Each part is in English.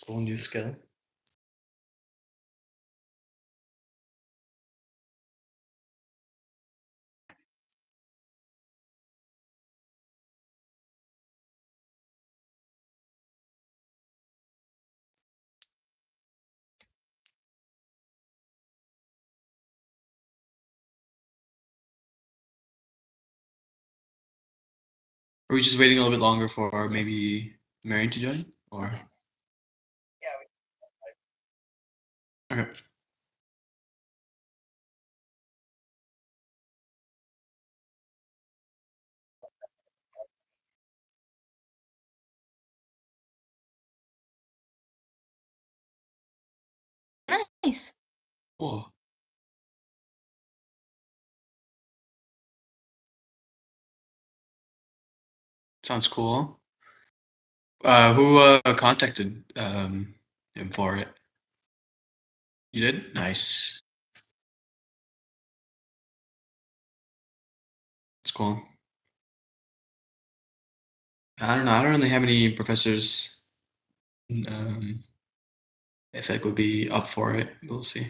Whole new skill. Are we just waiting a little bit longer for maybe Marion to join? Or okay. Nice. Cool. Sounds cool. Who contacted him for it? You did? Nice. That's cool. I don't know. I don't really have any professors if it would be up for it. We'll see.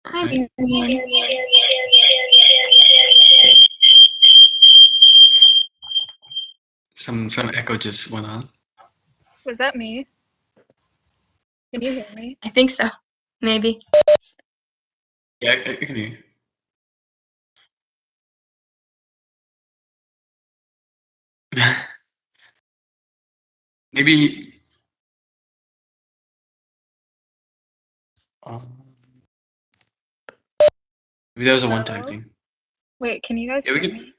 All Hi, right. Marion. Some echo just went on. Was that me? Can you hear me? I think so. Maybe. Yeah, I can hear you. Maybe. Um, maybe that was a one-time Hello? thing. Wait, can you guys Yeah, we hear can. me?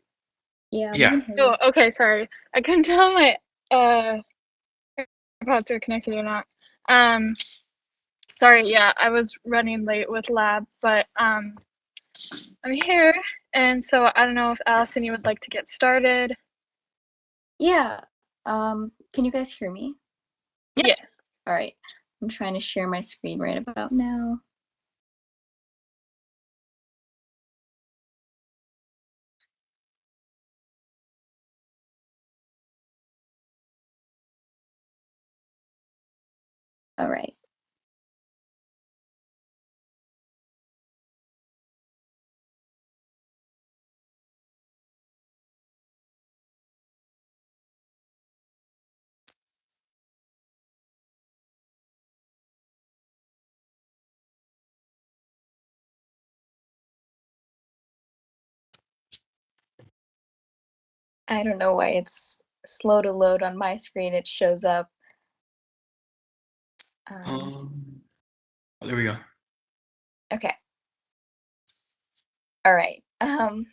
Yeah, we Yeah. can hear you. Oh, okay, sorry. I couldn't tell my AirPods are connected or not. Sorry, yeah, I was running late with lab, but I'm here, and so I don't know if Allison, you would like to get started. Yeah. Can you guys hear me? Yeah. All right. I'm trying to share my screen right about now. All right. I don't know why it's slow to load on my screen. It shows up. Oh, there we go. Okay. All right.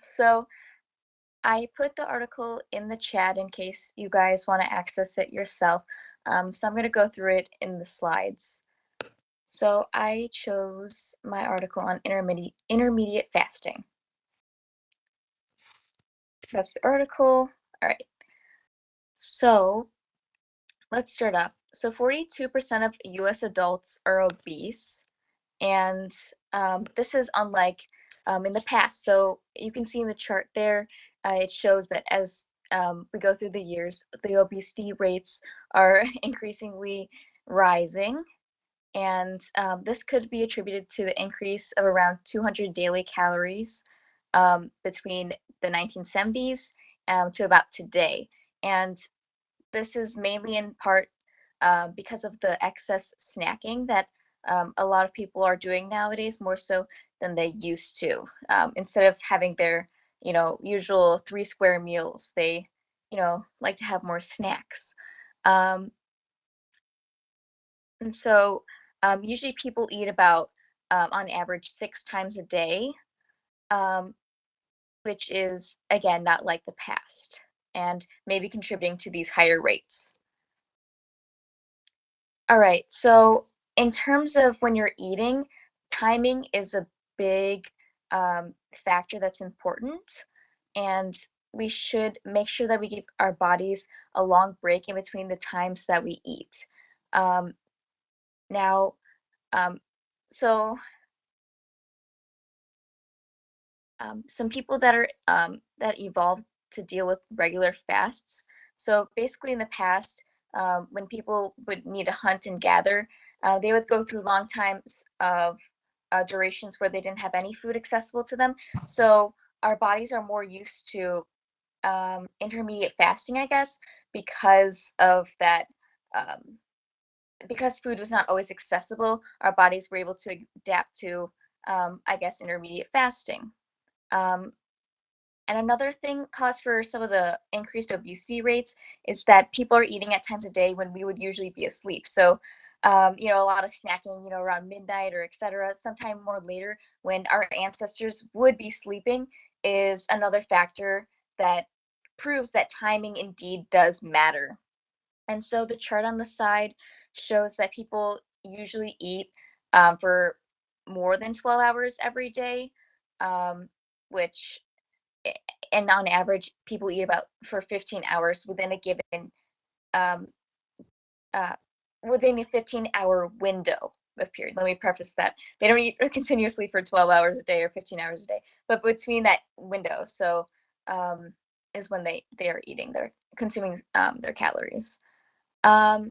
So I put the article in the chat in case you guys want to access it yourself. So I'm going to go through it in the slides. So I chose my article on intermediate fasting. That's the article. All right. So let's start off. So 42% of US adults are obese, and this is unlike in the past. So you can see in the chart there, it shows that as we go through the years, the obesity rates are increasingly rising. And this could be attributed to the increase of around 200 daily calories between the 1970s to about today. And this is mainly in part because of the excess snacking that a lot of people are doing nowadays, more so than they used to. Instead of having their, usual 3 square meals, they, like to have more snacks. And so usually people eat about, on average, 6 times a day, um, which is, again, not like the past, and maybe contributing to these higher rates. All right, so in terms of when you're eating, timing is a big factor that's important, and we should make sure that we give our bodies a long break in between the times that we eat. Um, now, um, so some people that are that evolved to deal with regular fasts. So basically, in the past, when people would need to hunt and gather, they would go through long times of durations where they didn't have any food accessible to them. So our bodies are more used to intermediate fasting, I guess, because of that. Because food was not always accessible, our bodies were able to adapt to, I guess, intermediate fasting. Um, and another thing cause for some of the increased obesity rates is that people are eating at times of day when we would usually be asleep. So, a lot of snacking, around midnight or etc., sometime more later when our ancestors would be sleeping is another factor that proves that timing indeed does matter. And so the chart on the side shows that people usually eat for more than 12 hours every day, which and on average, people eat about for 15 hours um, uh, within a 15-hour window of period. Let me preface that they don't eat continuously for 12 hours a day or 15 hours a day, but between that window, so is when they are eating, they're consuming their calories. Um,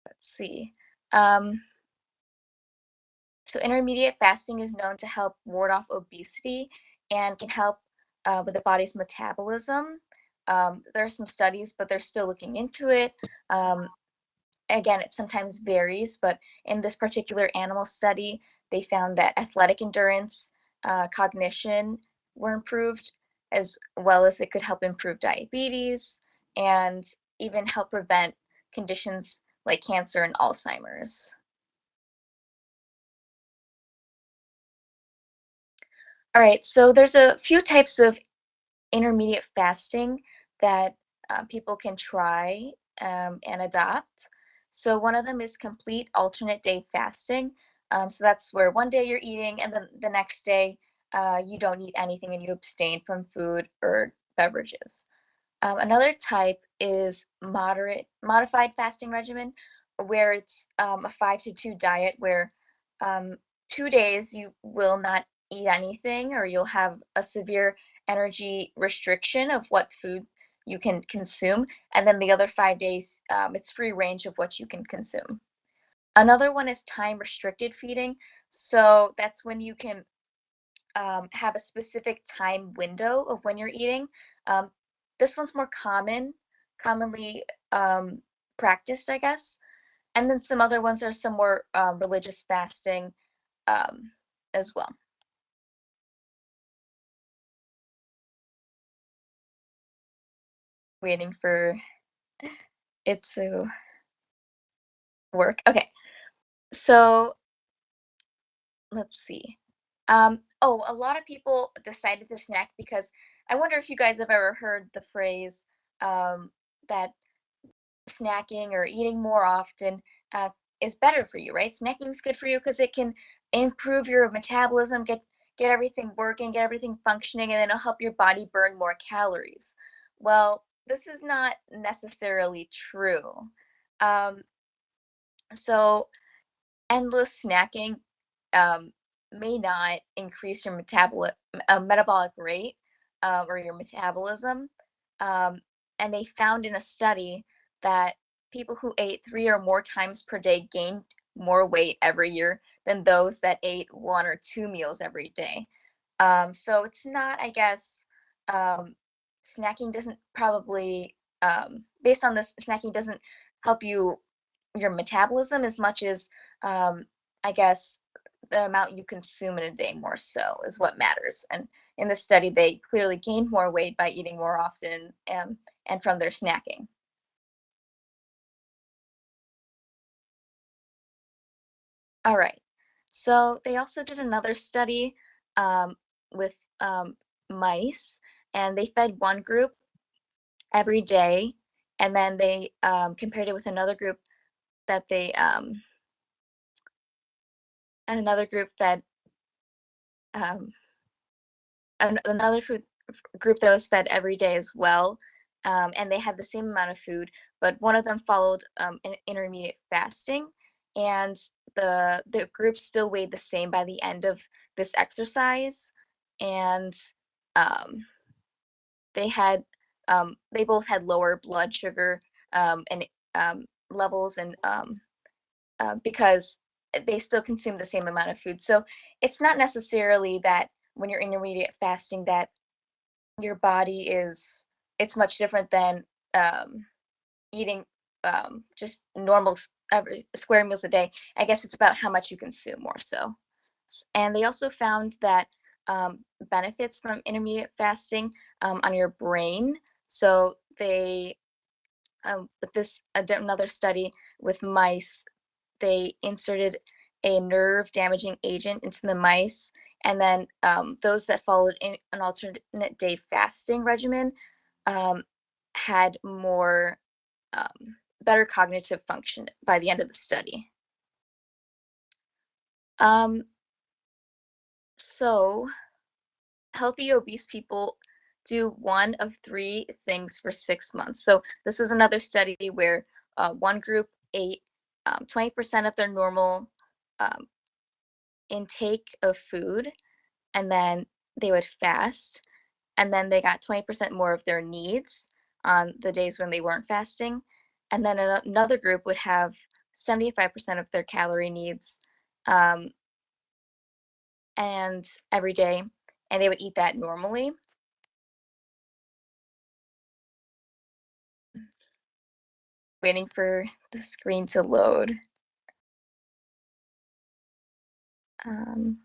let's see. Um, So intermediate fasting is known to help ward off obesity and can help with the body's metabolism. There are some studies, but they're still looking into it. Again, it sometimes varies, but in this particular animal study, they found that athletic endurance, cognition were improved, as well as it could help improve diabetes and even help prevent conditions like cancer and Alzheimer's. All right, so there's a few types of intermediate fasting that people can try and adopt. So one of them is complete alternate day fasting. So that's where one day you're eating and then the next day you don't eat anything and you abstain from food or beverages. Another type is modified fasting regimen, where it's a 5-2 diet, where 2 days you will not eat anything, or you'll have a severe energy restriction of what food you can consume, and then the other 5 days it's free range of what you can consume. Another one is time restricted feeding, so that's when you can have a specific time window of when you're eating. Um, this one's more commonly practiced, I guess. And then some other ones are some more religious fasting um, as well. Waiting for it to work. Okay, so let's see. Oh, a lot of people decided to snack because I wonder if you guys have ever heard the phrase that snacking or eating more often uh, is better for you, right? Snacking is good for you because it can improve your metabolism, get everything working, get everything functioning, and then it'll help your body burn more calories. Well, this is not necessarily true. Um, so endless snacking um, may not increase your metabolic rate or your metabolism. Um, and they found in a study that people who ate 3 or more times per day gained more weight every year than those that ate 1 or 2 meals every day. So it's not, I guess, um, snacking doesn't probably, based on this, snacking doesn't help your metabolism as much as um, I guess the amount you consume in a day more so is what matters. And in this study, they clearly gained more weight by eating more often and from their snacking. All right. So they also did another study um, with mice, and they fed one group every day, and then they compared it with that they another group fed um, another food group that was fed every day as well, and they had the same amount of food, but one of them followed intermediate fasting, and the group still weighed the same by the end of this exercise, and um, they both had lower blood sugar and levels, and because they still consume the same amount of food. So it's not necessarily that when you're intermediate fasting that your body is it's much different than eating just normal every square meals a day. I guess it's about how much you consume more so. And they also found that benefits from intermediate fasting on your brain. So they with this another study with mice, they inserted a nerve damaging agent into the mice, and then those that followed an alternate day fasting regimen um, had more better cognitive function by the end of the study. Um, so healthy obese people do one of 3 things for 6 months. So this was another study where one group ate 20% of their normal um, intake of food, and then they would fast, and then they got 20% more of their needs on the days when they weren't fasting. And then another group would have 75% of their calorie needs um, and every day, and they would eat that normally. Waiting for the screen to load. Um,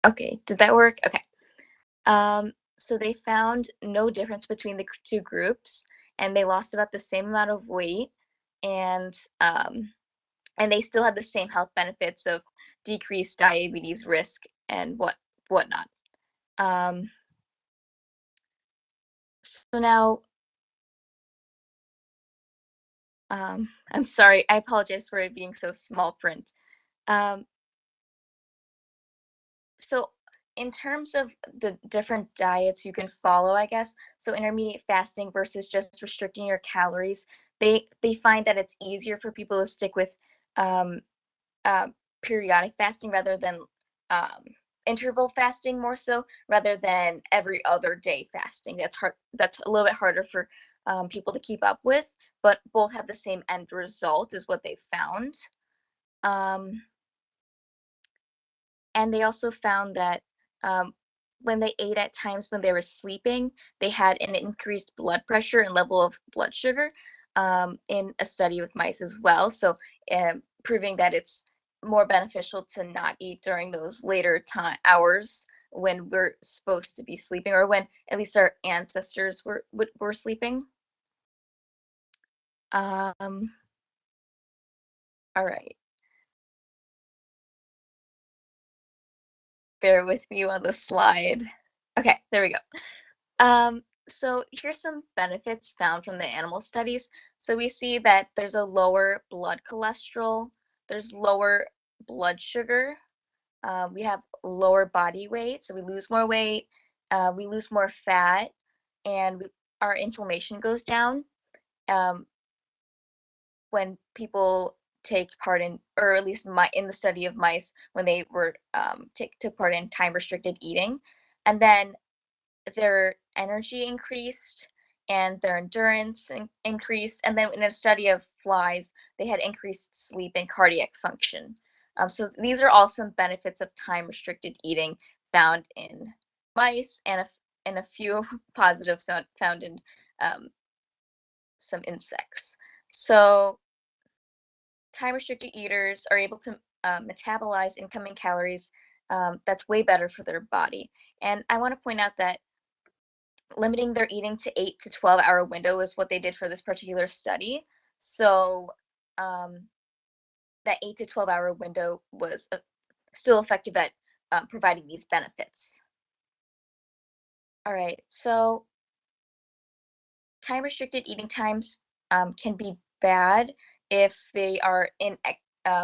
okay, did that work? Okay. So they found no difference between the two groups, and they lost about the same amount of weight, and um, and they still had the same health benefits of decreased diabetes risk and whatnot. Um, so now, I'm sorry, I apologize for it being so small print. Um, so in terms of the different diets you can follow, I guess, so intermediate fasting versus just restricting your calories, they find that it's easier for people to stick with um, uh, periodic fasting rather than um, interval fasting more so rather than every other day fasting. That's hard. That's a little bit harder for people to keep up with, but both have the same end result is what they found. Um, and they also found that um, when they ate at times when they were sleeping, they had an increased blood pressure and level of blood sugar in a study with mice as well. So, proving that it's more beneficial to not eat during those later time hours when we're supposed to be sleeping, or when at least our ancestors were sleeping. Um, all right. bear with me on the slide. Okay, there we go. So here's some benefits found from the animal studies. So we see that there's a lower blood cholesterol, there's lower blood sugar, we have lower body weight, so we lose more weight, we lose more fat, and our inflammation goes down. Um, when people take part in, or at least in the study of mice, when they were took part in time restricted eating, and then their energy increased and their endurance increased. And then in a study of flies, they had increased sleep and cardiac function. So these are all some benefits of time restricted eating found in mice, and a few positives found in some insects. So time restricted eaters are able to metabolize incoming calories. That's way better for their body. And I want to point out that limiting their eating to 8 to 12-hour window is what they did for this particular study. So that 8 to 12-hour window was still effective at providing these benefits. All right, so time restricted eating times can be bad if they are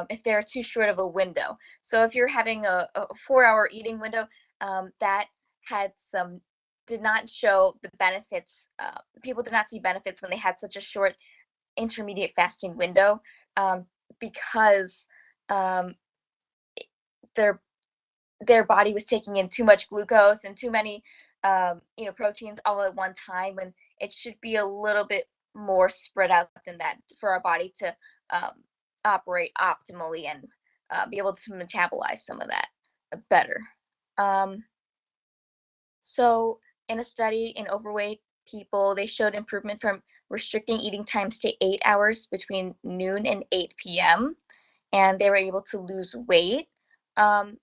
if they're too short of a window. So if you're having a 4-hour eating window, that did not show the benefits. People did not see benefits when they had such a short intermediate fasting window, because their body was taking in too much glucose and too many proteins all at one time, when it should be a little bit more spread out than that for our body to operate optimally and be able to metabolize some of that better. So in a study in overweight people, they showed improvement from restricting eating times to 8 hours between noon and 8 p.m. And they were able to lose weight. And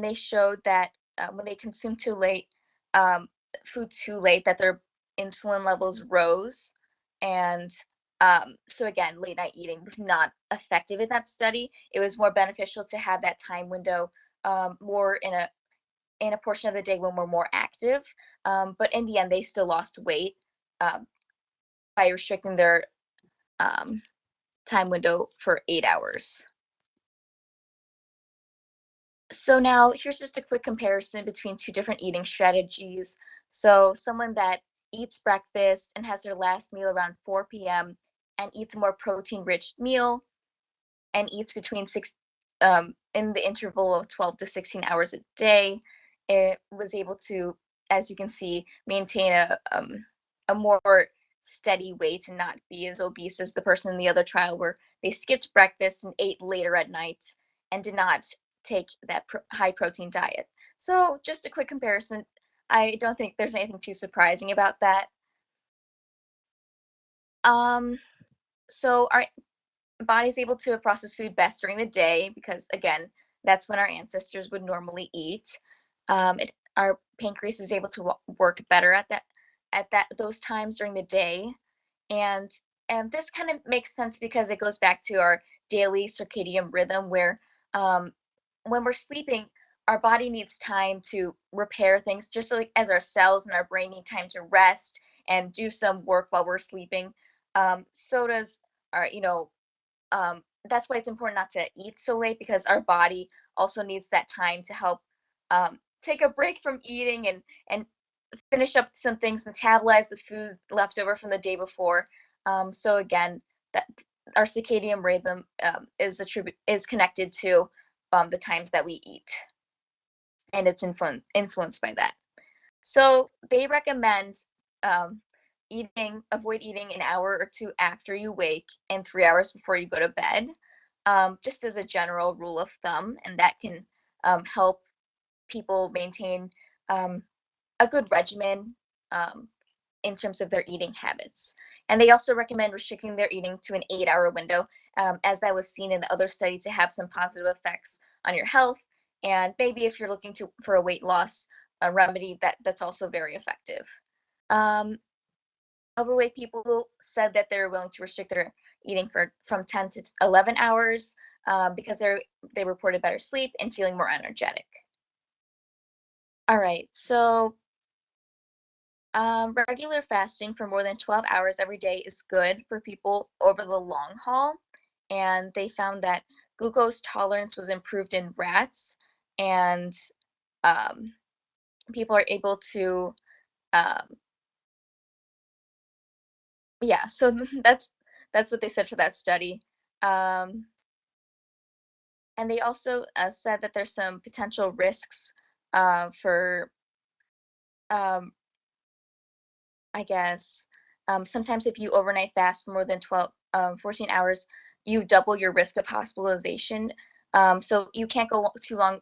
they showed that when they consumed food too late, that their insulin levels rose. And so again, late night eating was not effective in that study. It was more beneficial to have that time window more in a portion of the day when we're more active. But in the end, they still lost weight by restricting their time window for 8 hours. So now here's just a quick comparison between two different eating strategies. So someone that eats breakfast and has their last meal around 4 p.m. and eats a more protein-rich meal and eats between in the interval of 12 to 16 hours a day, it was able to, as you can see, maintain a more steady weight and not be as obese as the person in the other trial, where they skipped breakfast and ate later at night and did not take that high protein diet. So just a quick comparison. I don't think there's anything too surprising about that. So our body's able to process food best during the day because, again, that's when our ancestors would normally eat. Our pancreas is able to work better at those times during the day, and this kind of makes sense because it goes back to our daily circadian rhythm, where when we're sleeping, our body needs time to repair things, just like as our cells and our brain need time to rest and do some work while we're sleeping. So does our, that's why it's important not to eat so late, because our body also needs that time to help take a break from eating and finish up some things, metabolize the food left over from the day before. So again, that our circadian rhythm is connected to the times that we eat, and it's influenced by that. So they recommend avoid eating an hour or two after you wake and 3 hours before you go to bed, just as a general rule of thumb, and that can help people maintain a good regimen in terms of their eating habits. And they also recommend restricting their eating to an 8-hour window, as that was seen in the other study, to have some positive effects on your health. And maybe if you're looking for a weight loss remedy, that's also very effective. Overweight people said that they're willing to restrict their eating from 10 to 11 hours. because they reported better sleep and feeling more energetic. All right, so regular fasting for more than 12 hours every day is good for people over the long haul. And they found that glucose tolerance was improved in rats, and um, people are able to, um, yeah, so that's what they said for that study. Um, and they also said that there's some potential risks for um, I guess, sometimes if you overnight fast for more than 14 hours, you double your risk of hospitalization. So you can't go too long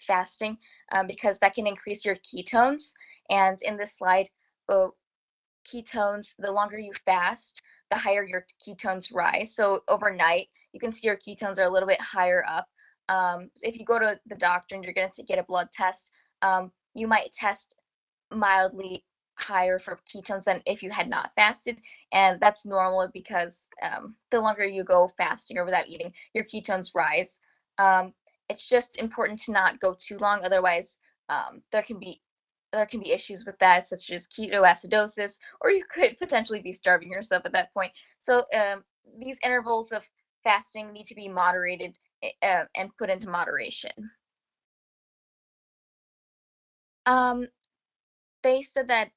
fasting because that can increase your ketones. And in this slide, uh, ketones, the longer you fast, the higher your ketones rise. So overnight, you can see your ketones are a little bit higher up. So if you go to the doctor and you're going to get a blood test, you might test mildly higher for ketones than if you had not fasted. And that's normal because the longer you go fasting or without eating, your ketones rise. It's just important to not go too long. Otherwise, there can be issues with that, such as ketoacidosis, or you could potentially be starving yourself at that point. So these intervals of fasting need to be moderated and put into moderation. Um, they said that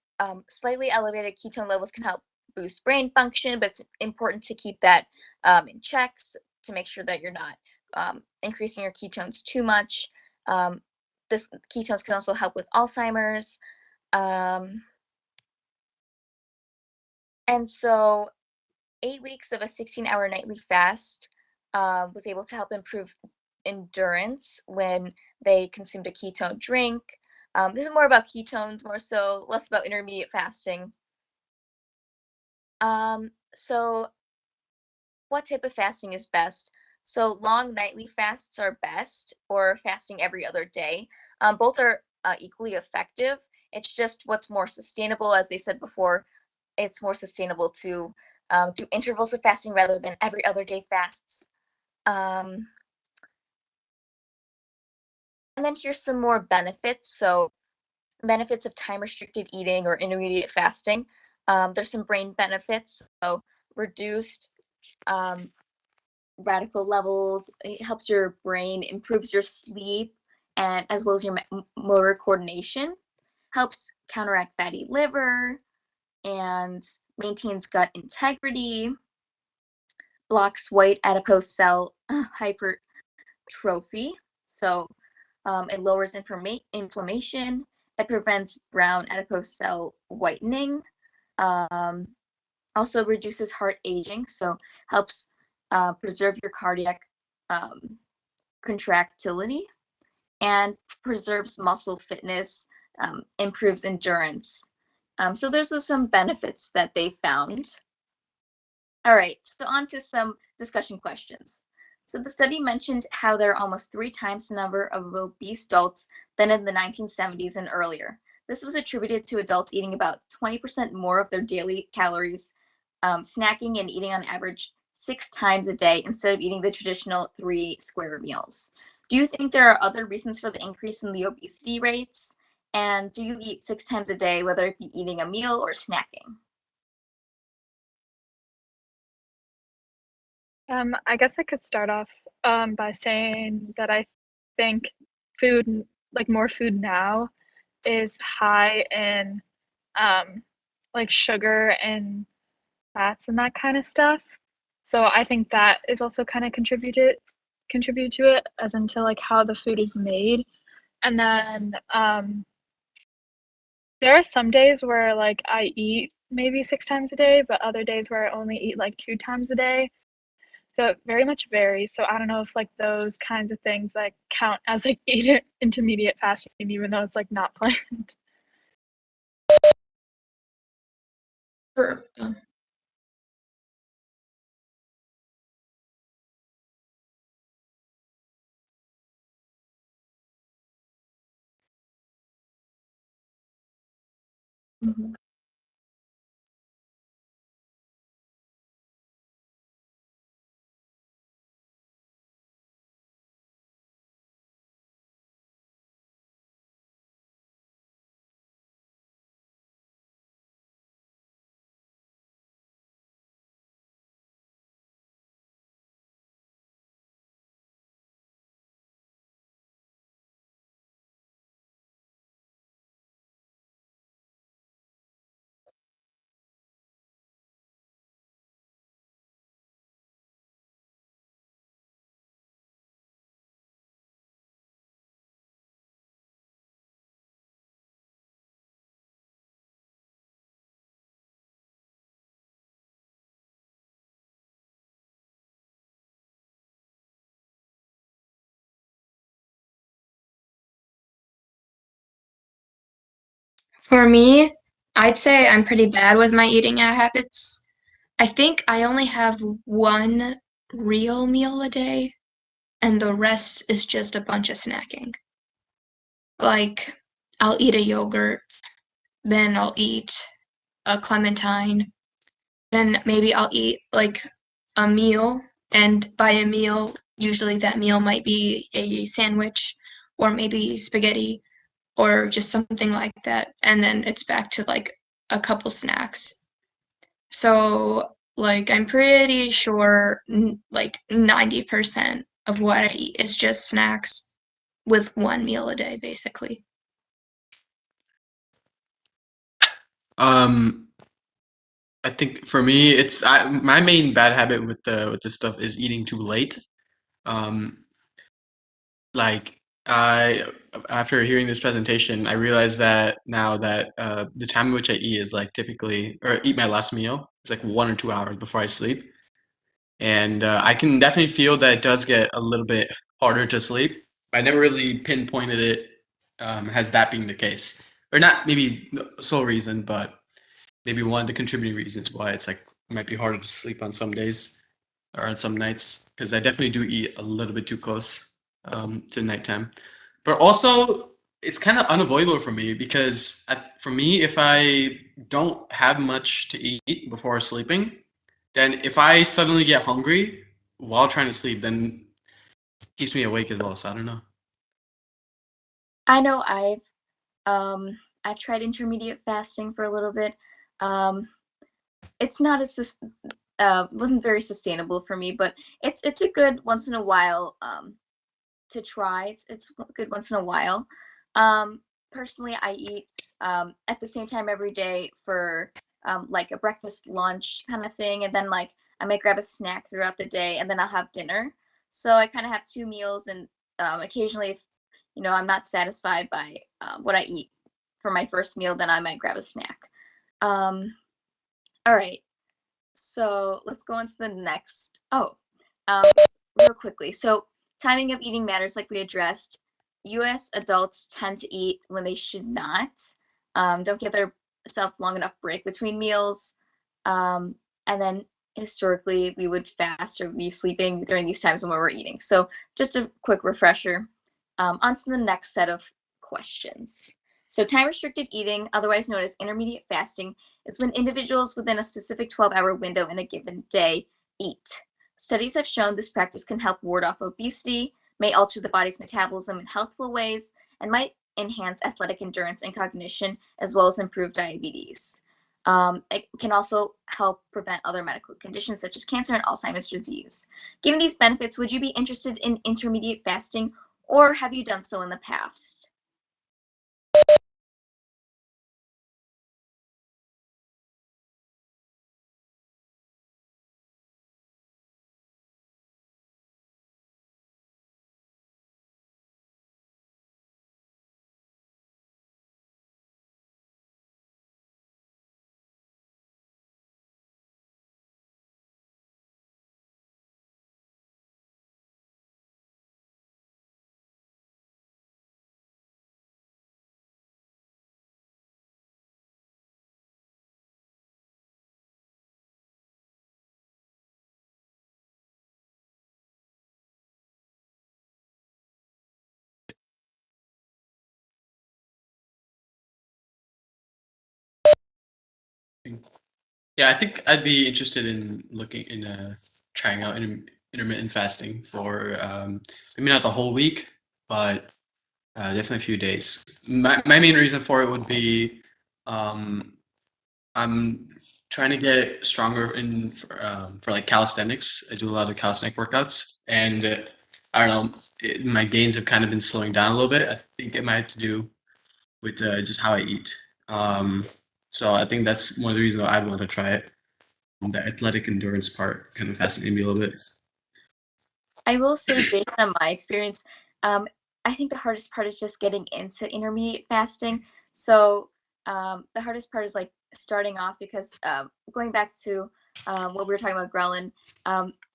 slightly elevated ketone levels can help boost brain function, but it's important to keep that in checks to make sure that you're not increasing your ketones too much. This ketones can also help with Alzheimer's. And so 8 weeks of a 16-hour nightly fast was able to help improve endurance when they consumed a ketone drink. This is more about ketones, more so, less about intermediate fasting. So what type of fasting is best? So long nightly fasts are best, or fasting every other day. Both are equally effective. It's just what's more sustainable, as they said before. It's more sustainable to do intervals of fasting rather than every other day fasts. Um, and then here's some more benefits. So benefits of time restricted eating or intermediate fasting. There's some brain benefits. So reduced um, radical levels. It helps your brain, improves your sleep, and as well as your motor coordination. Helps counteract fatty liver and maintains gut integrity. Blocks white adipose cell hypertrophy. So it lowers inflammation. It prevents brown adipose cell whitening. Um, Also reduces heart aging, so helps preserve your cardiac contractility, and preserves muscle fitness, improves endurance. So there's some benefits that they found. All right, so on to some discussion questions. So the study mentioned how there are almost 3 times the number of obese adults than in the 1970s and earlier. This was attributed to adults eating about 20% more of their daily calories, snacking and eating on average 6 times a day instead of eating the traditional 3 square meals. Do you think there are other reasons for the increase in the obesity rates? And do you eat 6 times a day, whether it be eating a meal or snacking? I guess I could start off by saying that I think like more food now, is high in like sugar and fats and that kind of stuff. So I think that is also kind of contribute to it, as into like how the food is made. And then there are some days where like I eat maybe 6 times a day, but other days where I only eat like 2 times a day. So it very much varies. So I don't know if like those kinds of things like count as like eat intermediate fasting, even though it's like not planned. For, Mhm. For me, I'd say I'm pretty bad with my eating habits. I think I only have one real meal a day, and the rest is just a bunch of snacking. Like, I'll eat a yogurt, then I'll eat a clementine, then maybe I'll eat like a meal, and by a meal, usually that meal might be a sandwich or maybe spaghetti or just something like that. And then it's back to like a couple snacks. So, like, I'm pretty sure like 90% of what I eat is just snacks with one meal a day, basically. Um, I think for me, my main bad habit with the stuff is eating too late. Um, like I After hearing this presentation, I realized that now that the time in which I eat is like typically or eat my last meal is like 1 or 2 hours before I sleep, and I can definitely feel that it does get a little bit harder to sleep. I never really pinpointed it as that being the case, or not maybe the sole reason, but maybe one of the contributing reasons why it's like it might be harder to sleep on some days or on some nights because I definitely do eat a little bit too close to nighttime. But also, it's kind of unavoidable for me because for me, if I don't have much to eat before sleeping, then if I suddenly get hungry while trying to sleep, then it keeps me awake as well. So I don't know. I know I've tried intermediate fasting for a little bit. It's not wasn't very sustainable for me, but it's a good once in a while to try. It's good once in a while. Personally, I eat at the same time every day for like a breakfast, lunch kind of thing, and then like I might grab a snack throughout the day, and then I'll have dinner. So I kind of have two meals, and occasionally, if I'm not satisfied by what I eat for my first meal, then I might grab a snack. Um, all right, so let's go on to the next. Um, real quickly. So timing of eating matters, like we addressed. U.S. adults tend to eat when they should not. Don't give themselves long enough break between meals. And then historically, we would fast or be sleeping during these times when we were eating. So just a quick refresher. On to the next set of questions. So time-restricted eating, otherwise known as intermediate fasting, is when individuals within a specific 12-hour window in a given day eat. Studies have shown this practice can help ward off obesity, may alter the body's metabolism in healthful ways, and might enhance athletic endurance and cognition, as well as improve diabetes. It can also help prevent other medical conditions such as cancer and Alzheimer's disease. Given these benefits, would you be interested in intermediate fasting, or have you done so in the past? Yeah, I think I'd be interested in looking in trying out intermittent fasting for maybe not the whole week, but definitely a few days. My main reason for it would be um, I'm trying to get stronger for like calisthenics. I do a lot of calisthenic workouts, and I don't know, my gains have kind of been slowing down a little bit. I think it might have to do with just how I eat. Um, so I think that's one of the reasons why I want to try it. The athletic endurance part kind of fascinated me a little bit. I will say, based on my experience, um, I think the hardest part is just getting into intermediate fasting. So the hardest part is like starting off because going back to what we were talking about ghrelin,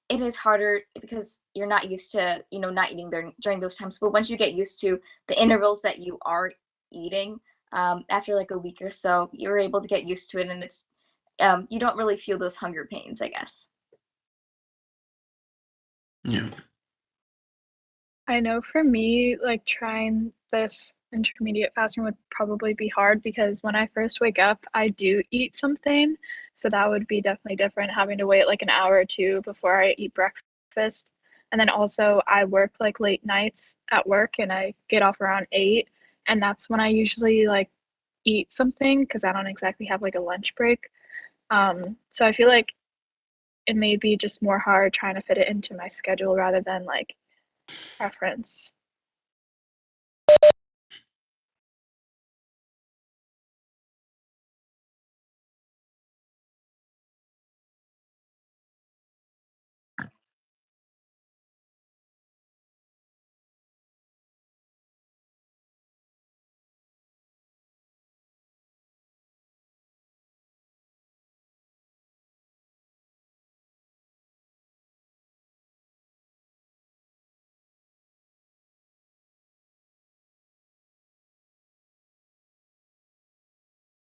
it is harder because you're not used to not eating during those times. But once you get used to the intervals that you are eating, after like a week or so, you're able to get used to it, and it's you don't really feel those hunger pains, I guess. Yeah. I know for me, like trying this intermediate fasting would probably be hard because when I first wake up, I do eat something. So that would be definitely different, having to wait like an hour or two before I eat breakfast. And then also, I work like late nights at work and I get off around 8. And that's when I usually like eat something because I don't exactly have like a lunch break. So I feel like it may be just more hard trying to fit it into my schedule rather than like preference.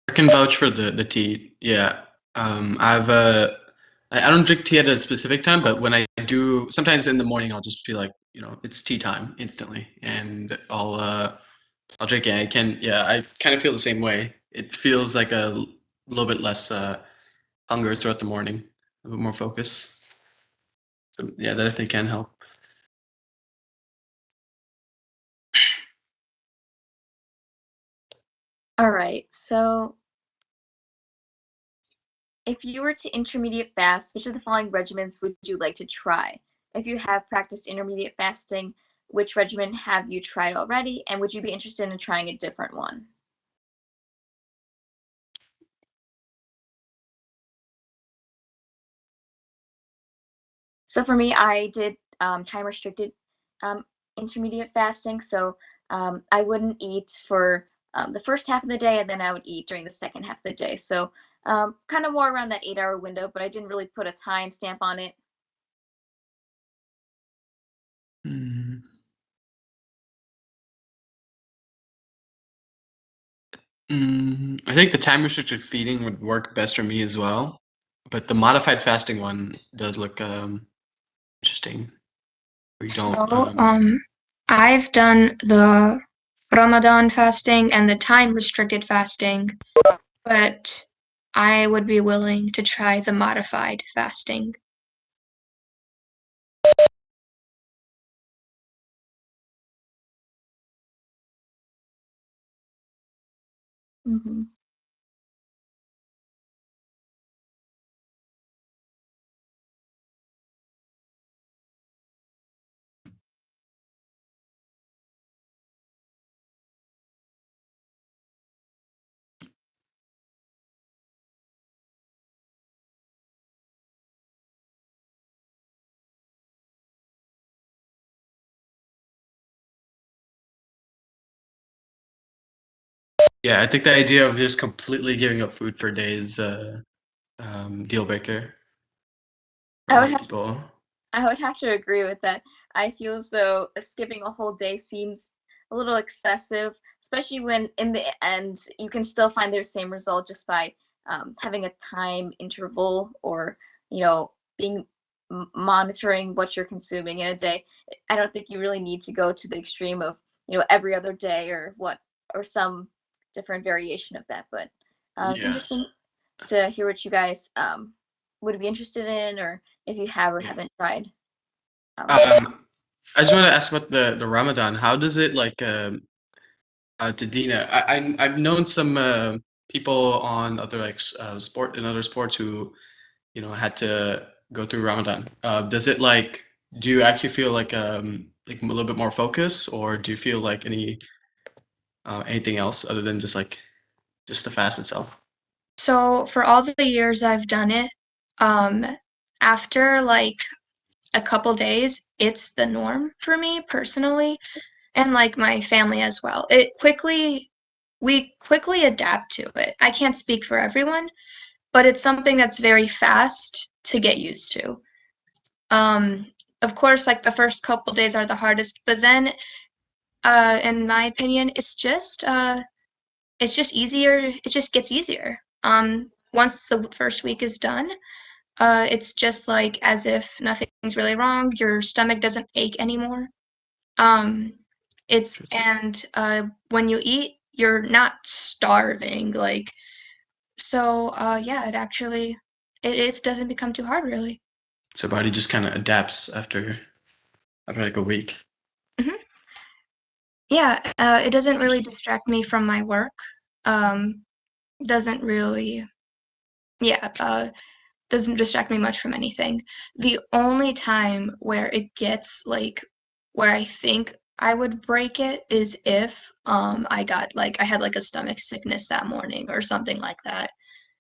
I can vouch for the tea. Yeah. I've I don't drink tea at a specific time, but when I do, sometimes in the morning I'll just be like, it's tea time instantly, and I'll drink it. Yeah, I kind of feel the same way. It feels like a little bit less hunger throughout the morning, a bit more focus. So yeah, that definitely can help. All right, so if you were to intermediate fast, which of the following regimens would you like to try? If you have practiced intermediate fasting, which regimen have you tried already, and would you be interested in trying a different one? So for me, I did time restricted um, intermediate fasting. So I wouldn't eat for the first half of the day, and then I would eat during the second half of the day. So kind of more around that 8-hour window, but I didn't really put a time stamp on it. Mm. I think the time restricted feeding would work best for me as well, but the modified fasting one does look interesting. Where you don't. So, I've done the Ramadan fasting and the time restricted fasting, but I would be willing to try the modified fasting. Hmm. Yeah, I think the idea of just completely giving up food for days deal breaker for a I lot would of have people. I would have to agree with that. I feel as though skipping a whole day seems a little excessive, especially when in the end you can still find the same result just by having a time interval or, being monitoring what you're consuming in a day. I don't think you really need to go to the extreme of, every other day or some different variation of that. But it's Yeah. interesting to hear what you guys would be interested in, or if you have or Yeah. haven't tried. I just want to ask about the Ramadan. How does it like to Dina? I've known some people on other like sport in other sports who had to go through Ramadan. Does it like do you actually feel like a little bit more focus, or do you feel like anything else other than just the fast itself? So, for all the years I've done it, um, after like a couple days, it's the norm for me personally, and like my family as well. We quickly adapt to it. I can't speak for everyone, but it's something that's very fast to get used to. Um, of course, like the first couple days are the hardest, but then, in my opinion, it's just it's just easier. It just gets easier. Once the first week is done, it's just like as if nothing's really wrong. Your stomach doesn't ache anymore. Um, it's Interesting. and when you eat, you're not starving. Like so, yeah, it doesn't become too hard really. So body just kind of adapts after like a week. Hmm. Yeah, it doesn't really distract me from my work. Um, doesn't really, yeah, doesn't distract me much from anything. The only time where it gets like where I think I would break it is if I had like a stomach sickness that morning or something like that.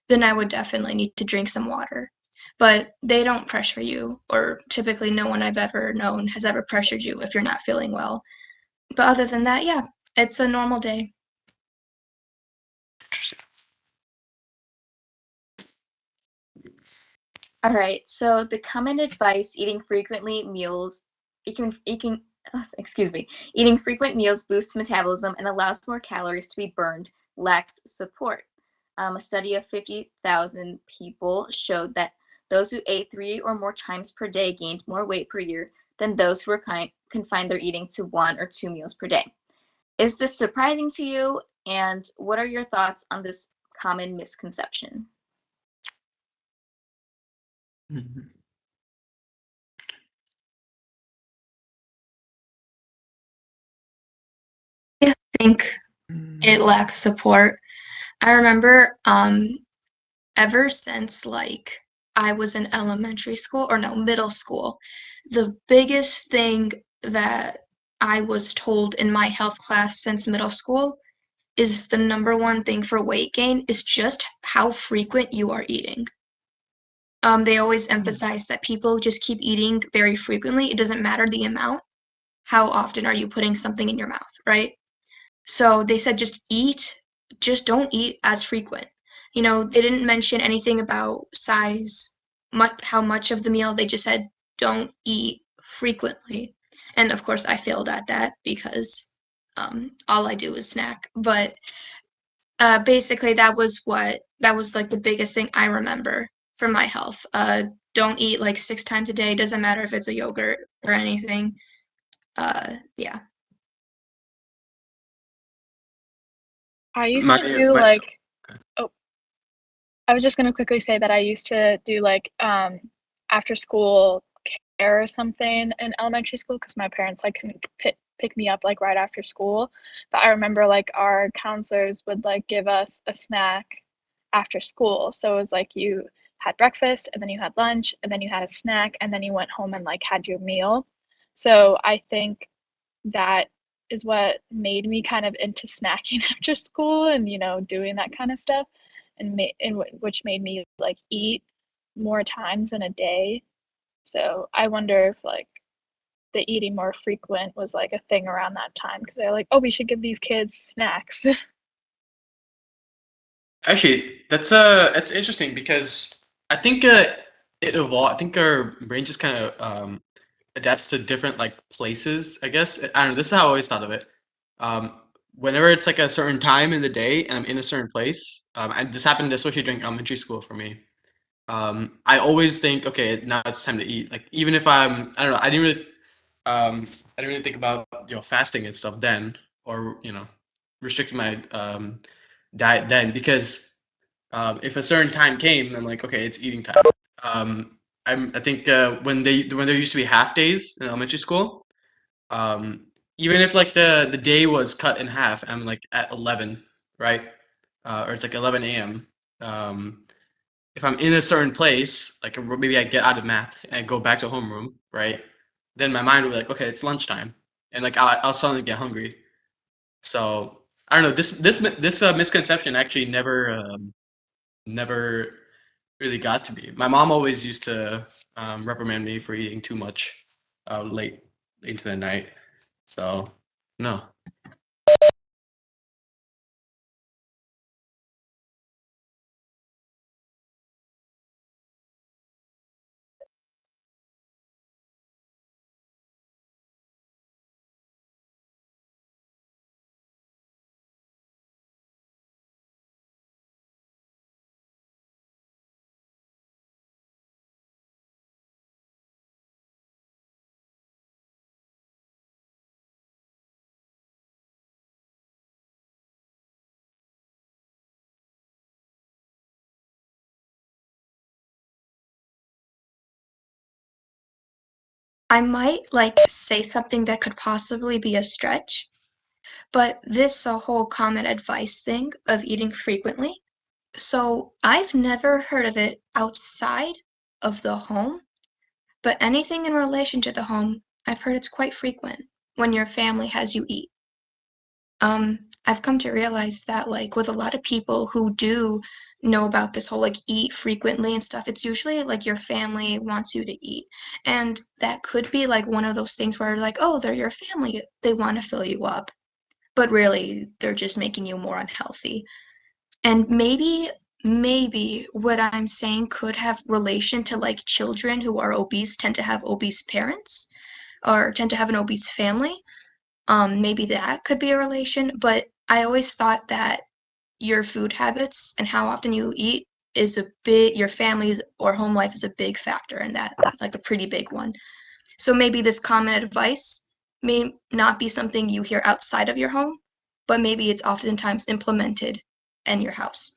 Then I would definitely need to drink some water. But they don't pressure you, or typically no one I've ever known has ever pressured you if you're not feeling well. But other than that, yeah, it's a normal day. Interesting. All right. So the common advice: eating frequent meals boosts metabolism and allows more calories to be burned, lacks support. A study of 50,000 people showed that those who ate 3 or more times per day gained more weight per year than those who were confined their eating to 1 or 2 meals per day. Is this surprising to you? And what are your thoughts on this common misconception? Mhm. I think it lacks support. I remember ever since like I was in elementary school or no, middle school, the biggest thing that I was told in my health class since middle school is the number one thing for weight gain is just how frequent you are eating. They always emphasize that people just keep eating very frequently. It doesn't matter the amount. How often are you putting something in your mouth, right? So they said just don't eat as frequent. You know, they didn't mention anything about size, how much of the meal. They just said don't eat frequently. And of course, I failed at that because all I do is snack. But basically, that was like the biggest thing I remember for my health. Don't eat like 6 times a day. Doesn't matter if it's a yogurt or anything. Yeah. I used My to do my like, oh, I was just gonna quickly say that I used to do like after school care or something in elementary school because my parents like couldn't pick me up like right after school. But I remember like our counselors would like give us a snack after school. So it was like you had breakfast and then you had lunch and then you had a snack and then you went home and like had your meal. So I think that is what made me kind of into snacking after school and doing that kind of stuff which made me like eat more times in a day. So I wonder if like the eating more frequent was like a thing around that time because they're like, oh, we should give these kids snacks. Actually, that's interesting because I think it evolved. I think our brain just kind of adapts to different like places. I guess I don't know. This is how I always thought of it. Um, Whenever it's like a certain time in the day and I'm in a certain place, and this happened especially during elementary school for me. I always think, okay, now it's time to eat. Like even if I don't know, I didn't really think about fasting and stuff then, or restricting my diet then because if a certain time came, I'm like, okay, it's eating time. I think when there used to be half days in elementary school, um, even if like the day was cut in half, I'm like at 11, right? Or it's like 11 a.m. Um, if I'm in a certain place, like maybe I get out of math and go back to homeroom, right? Then my mind will be like, okay, it's lunchtime, and like I'll suddenly get hungry. So I don't know. This misconception actually never really got to me. My mom always used to reprimand me for eating too much late into the night. So no. I might like say something that could possibly be a stretch, but this whole common advice thing of eating frequently. So I've never heard of it outside of the home, but anything in relation to the home, I've heard it's quite frequent when your family has you eat. I've come to realize that like with a lot of people who do know about this whole like eat frequently and stuff, it's usually like your family wants you to eat. And that could be like one of those things where like, oh, they're your family, they want to fill you up. But really, they're just making you more unhealthy. And maybe what I'm saying could have relation to like children who are obese tend to have obese parents or tend to have an obese family. Maybe that could be a relation, but I always thought that your food habits and how often you eat is a big, your family's or home life is a big factor in that, like a pretty big one. So maybe this common advice may not be something you hear outside of your home, but maybe it's oftentimes implemented in your house.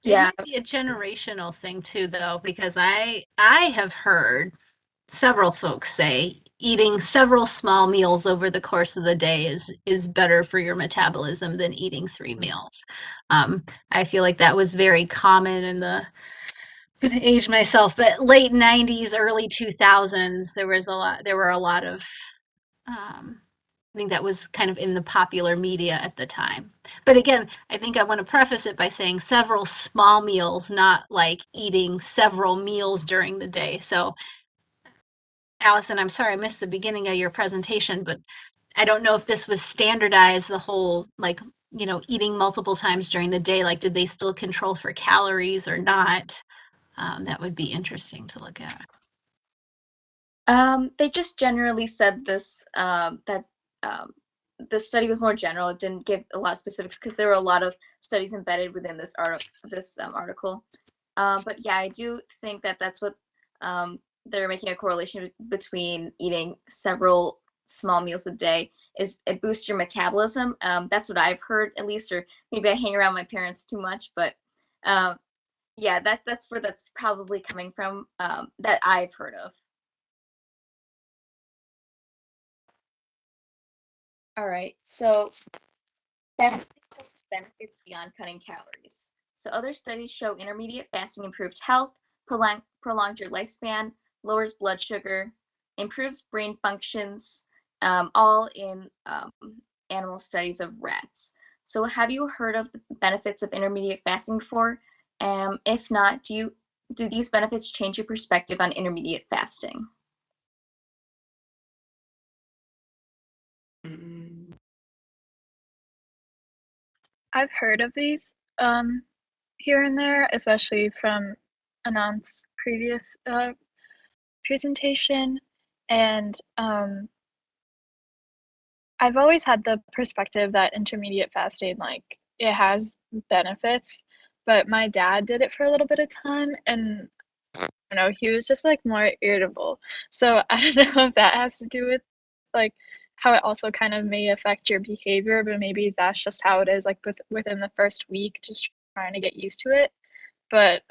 It Yeah. might be a generational thing too, though, because I have heard several folks say eating several small meals over the course of the day is better for your metabolism than eating three meals. I feel like that was very common in the gonna age myself, but late 90s, early 2000s, there were a lot of I think that was kind of in the popular media at the time. But again, I think I want to preface it by saying several small meals, not like eating several meals during the day. So, Allison, I'm sorry I missed the beginning of your presentation, but I don't know if this was standardized, the whole like, eating multiple times during the day. Like, did they still control for calories or not? That would be interesting to look at. They just generally said this that um, the study was more general. It didn't give a lot of specifics because there were a lot of studies embedded within this article. But yeah, I do think that that's what they're making a correlation between eating several small meals a day is it boosts your metabolism. That's what I've heard at least, or maybe I hang around my parents too much, but um, yeah, that's where that's probably coming from that I've heard of. All right, so benefits beyond cutting calories. So other studies show intermediate fasting improved health, prolonged your lifespan, lowers blood sugar, improves brain functions, all in animal studies of rats. So have you heard of the benefits of intermediate fasting before? If not, do these benefits change your perspective on intermediate fasting? Mm, I've heard of these here and there, especially from Anant's previous presentation. And I've always had the perspective that intermediate fasting, like, it has benefits, but my dad did it for a little bit of time, and he was just like more irritable. So I don't know if that has to do with like how it also kind of may affect your behavior, but maybe that's just how it is, like within the first week, just trying to get used to it. But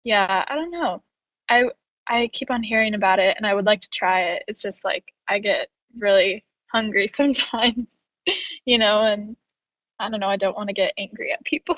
yeah, I don't know. I I keep on hearing about it and I would like to try it. It's just like I get really hungry sometimes, and I don't know, I don't want to get angry at people.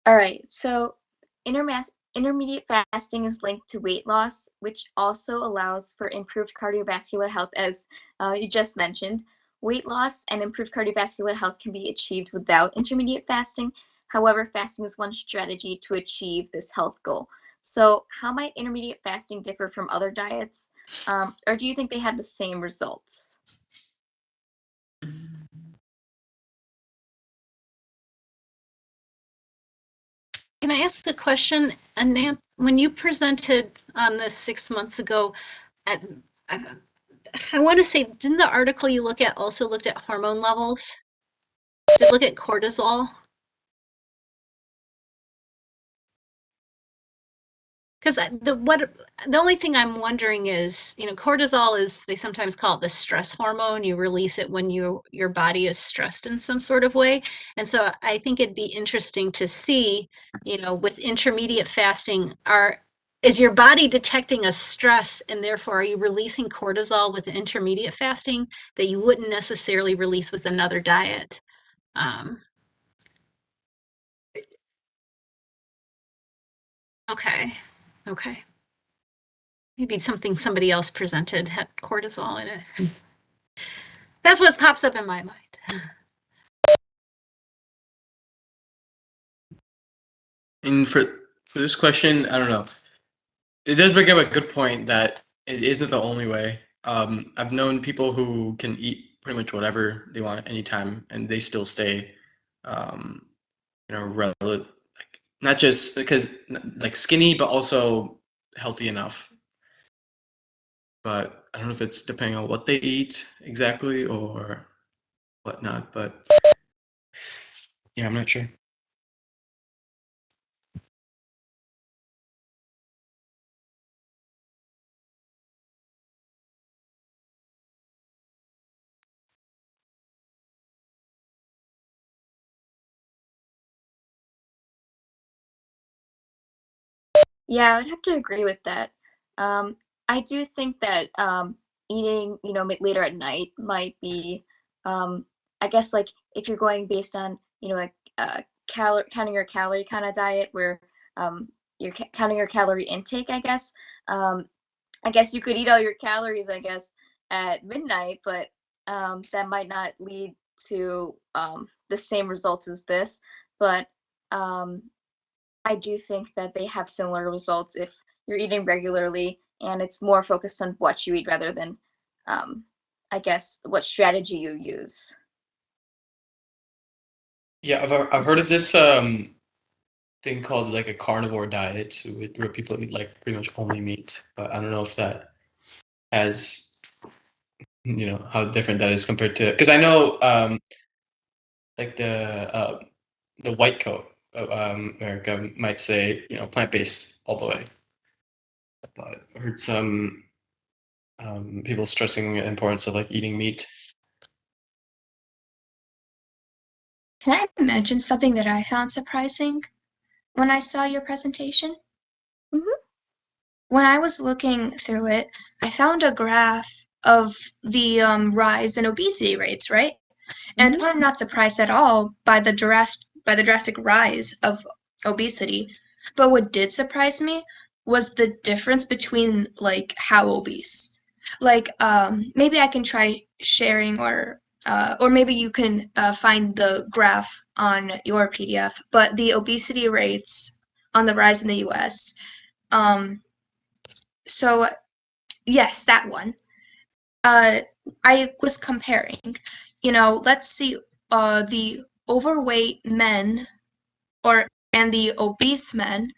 All right, so intermediate fasting is linked to weight loss, which also allows for improved cardiovascular health, as you just mentioned. Weight loss and improved cardiovascular health can be achieved without intermediate fasting. However, fasting is one strategy to achieve this health goal. So, how might intermediate fasting differ from other diets? Or do you think they have the same results? Can I ask a question? Anant, when you presented on this 6 months ago, at, I want to say, didn't the article you look at also looked at hormone levels? Did it look at cortisol? Because the only thing I'm wondering is, cortisol is, they sometimes call it the stress hormone. You release it when your body is stressed in some sort of way. And so I think it'd be interesting to see, with intermediate fasting, is your body detecting a stress, and therefore are you releasing cortisol with intermediate fasting that you wouldn't necessarily release with another diet? Um, okay. Okay. Maybe something somebody else presented had cortisol in it. That's what pops up in my mind. And for this question, I don't know. It does bring up a good point that it isn't the only way. I've known people who can eat pretty much whatever they want anytime, and they still stay, um, relative, like not just because like skinny, but also healthy enough. But I don't know if it's depending on what they eat exactly or whatnot. But yeah, I'm not sure. Yeah, I'd have to agree with that. I do think that eating, later at night might be, um, I guess, like if you're going based on, counting your calorie kind of diet where you're counting your calorie intake, I guess you could eat all your calories, I guess, at midnight, but that might not lead to the same results as this. But um, I do think that they have similar results if you're eating regularly and it's more focused on what you eat rather than, um, I guess, what strategy you use. Yeah, I've heard of this thing called like a carnivore diet, where people eat like pretty much only meat. But I don't know if that has, how different that is compared to, because I know like the white coat of America might say, plant-based all the way. But I heard some people stressing the importance of like eating meat. Can I mention something that I found surprising when I saw your presentation? Mhm. When I was looking through it, I found a graph of the rise in obesity rates, right? And Mhm. I'm not surprised at all by the drastic rise of obesity. But what did surprise me was the difference between like how obese. Like maybe I can try sharing or maybe you can find the graph on your PDF. But the obesity rates on the rise in the U.S. Um, so yes, that one. Uh, I was comparing, let's see, the overweight men and the obese men,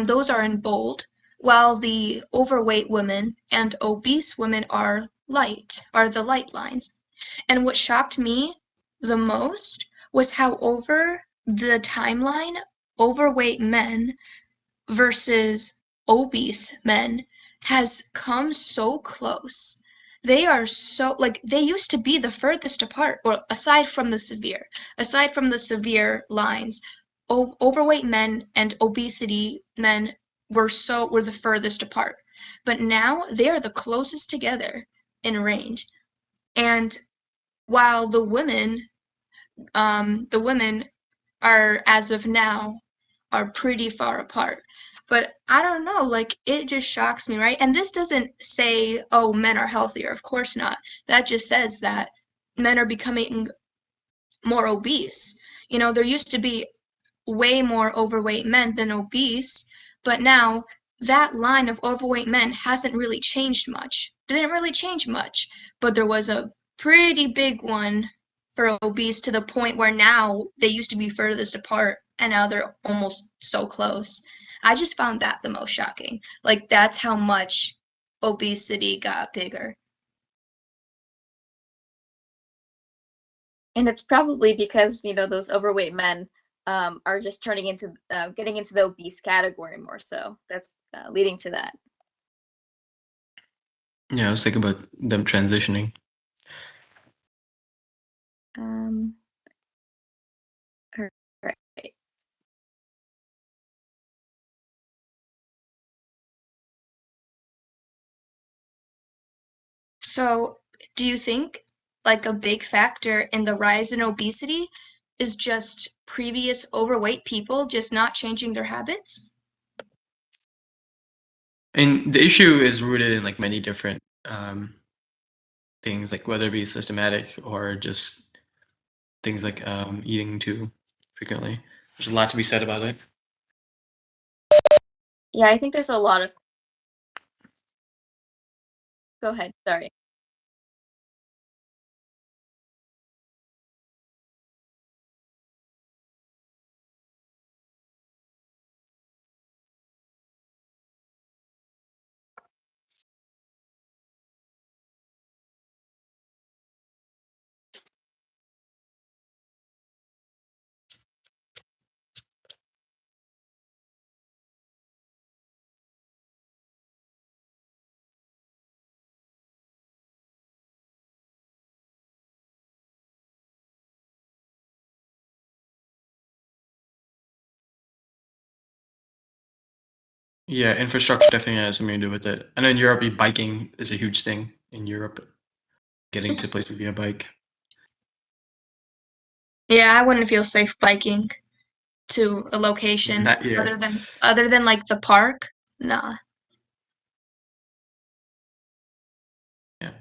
those are in bold, while the overweight women and obese women are the light lines. And what shocked me the most was how over the timeline, overweight men versus obese men has come so close. They are so like they used to be the furthest apart, or aside from the severe lines, overweight men and obesity men were the furthest apart. But now they are the closest together in range. And while the women are as of now are pretty far apart. But I don't know, like it just shocks me, right? And this doesn't say, oh, men are healthier. Of course not. That just says that men are becoming more obese. You know, there used to be way more overweight men than obese, but now that line of overweight men hasn't really changed much. Didn't really change much, but there was a pretty big one for obese to the point where now they used to be furthest apart and now they're almost so close. I just found that the most shocking. Like, that's how much obesity got bigger. And it's probably because, you know, those overweight men are just turning into getting into the obese category more. So that's leading to that. Yeah, I was thinking about them transitioning. Um, all right. So, do you think like a big factor in the rise in obesity is just previous overweight people just not changing their habits? And the issue is rooted in like many different things, like whether it be systematic or just things like eating too frequently. There's a lot to be said about it. Yeah, I think there's a lot of. Go ahead. Sorry. Yeah, infrastructure definitely has something to do with it. I know in Europe, biking is a huge thing in Europe, getting to places via bike. Yeah, I wouldn't feel safe biking to a location Not here. other than like the park. Nah. Yeah.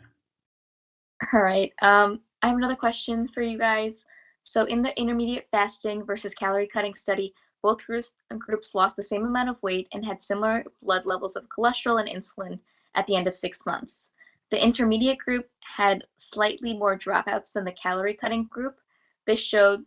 All right. I have another question for you guys. So, in the intermediate fasting versus calorie cutting study, both groups lost the same amount of weight and had similar blood levels of cholesterol and insulin at the end of 6 months. The intermediate group had slightly more dropouts than the calorie cutting group. This showed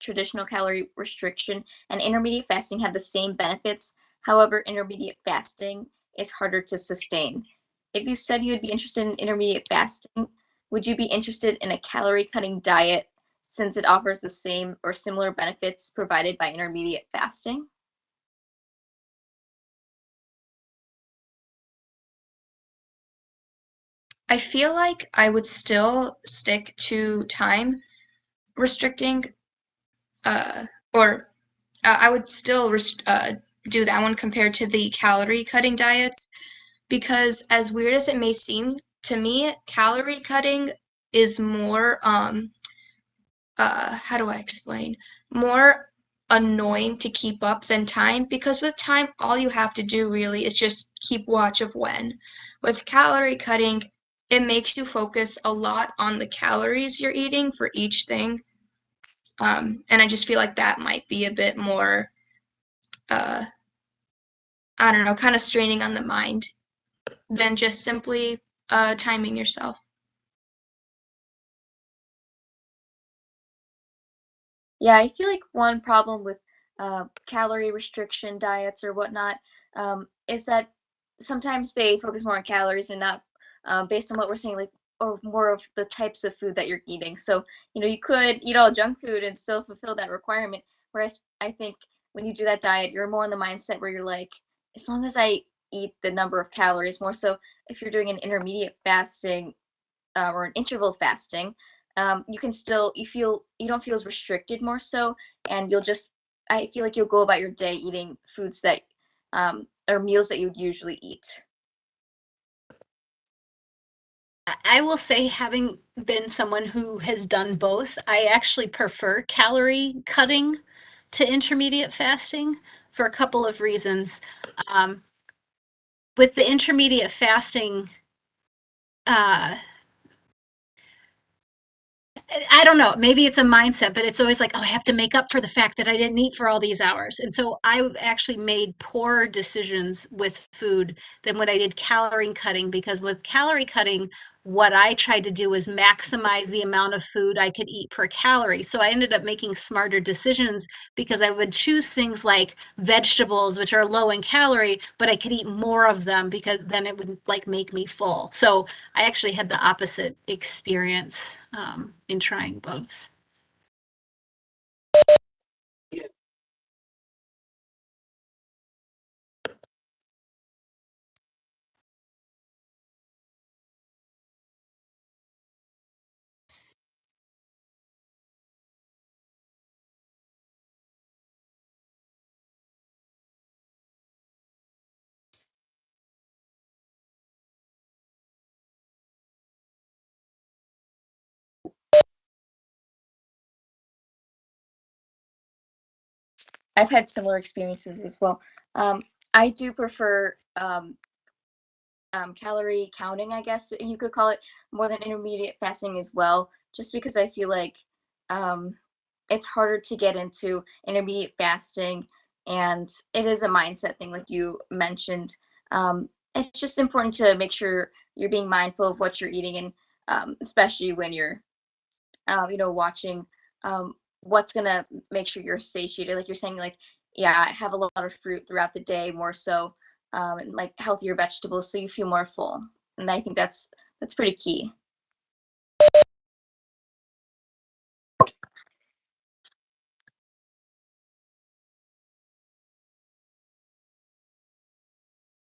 traditional calorie restriction and intermediate fasting had the same benefits. However, intermediate fasting is harder to sustain. If you said you would be interested in intermediate fasting, would you be interested in a calorie cutting diet since it offers the same or similar benefits provided by intermediate fasting? I feel like I would still stick to time restricting, or I would still do that one compared to the calorie cutting diets because, as weird as it may seem to me, calorie cutting is more how do I explain? More annoying to keep up than time because with time, all you have to do really is just keep watch of when. With calorie cutting, it makes you focus a lot on the calories you're eating for each thing. And I just feel like that might be a bit more, uh, I don't know, kind of straining on the mind than just simply timing yourself. Yeah, I feel like one problem with calorie restriction diets or whatnot is that sometimes they focus more on calories and not based on what we're saying, like, or more of the types of food that you're eating. So, you know, you could eat all junk food and still fulfill that requirement. Whereas I think when you do that diet, you're more in the mindset where you're like, as long as I eat the number of calories, more so if you're doing an intermediate fasting or an interval fasting, you can still you don't feel as restricted more so, and you'll just I feel like you'll go about your day eating foods that or meals that you would usually eat. I will say, having been someone who has done both, I actually prefer calorie cutting to intermediate fasting for a couple of reasons. With the intermediate fasting, I don't know, maybe it's a mindset, but it's always like, oh, I have to make up for the fact that I didn't eat for all these hours. And so I actually made poorer decisions with food than when I did calorie cutting, because with calorie cutting, what I tried to do was maximize the amount of food I could eat per calorie. So I ended up making smarter decisions because I would choose things like vegetables, which are low in calorie, but I could eat more of them because then it would like make me full. So I actually had the opposite experience in trying both. I've had similar experiences as well. I do prefer calorie counting, I guess you could call it, more than intermediate fasting as well, just because I feel like it's harder to get into intermediate fasting, and it is a mindset thing, like you mentioned. It's just important to make sure you're being mindful of what you're eating, and especially when you're, watching what's gonna make sure you're satiated. Like you're saying, like, yeah, have a lot of fruit throughout the day, more so, and like healthier vegetables, so you feel more full. And I think that's pretty key.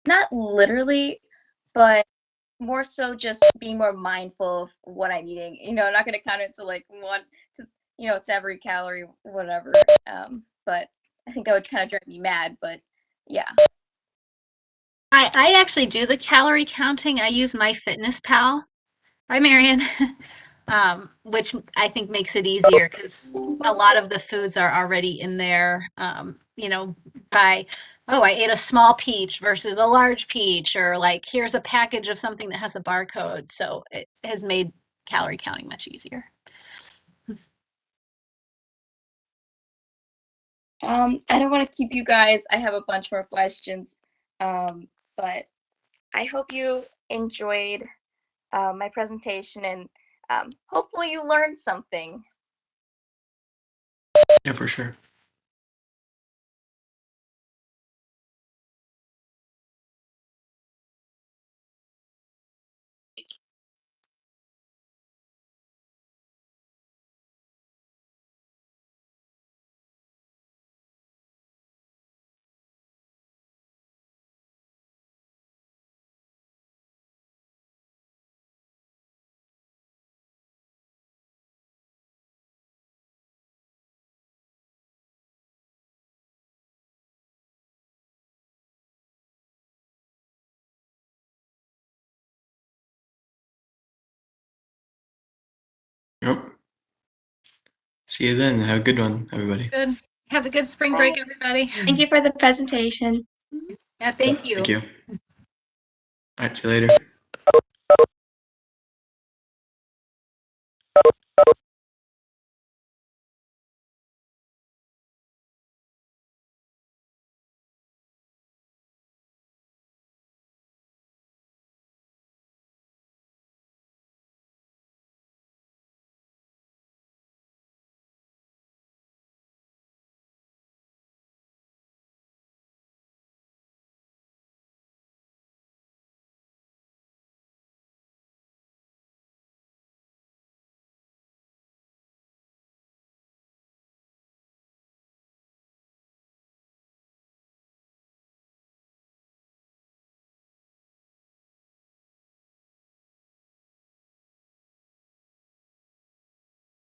Not literally, but more so just being more mindful of what I'm eating. I'm not gonna count it to like one to it's every calorie, whatever. But I think that would kind of drive me mad. But yeah. I actually do the calorie counting. I use MyFitnessPal. Hi, Marion. Which I think makes it easier because a lot of the foods are already in there. By, oh, I ate a small peach versus a large peach, or like here's a package of something that has a barcode. So it has made calorie counting much easier. I don't want to keep you guys. I have a bunch more questions, but I hope you enjoyed my presentation, and hopefully you learned something. Yeah, for sure. Yep. See you then. Have a good one, everybody. Good. Have a good spring break, everybody. Thank you for the presentation. Yeah, thank you. Thank you. All right, see you later.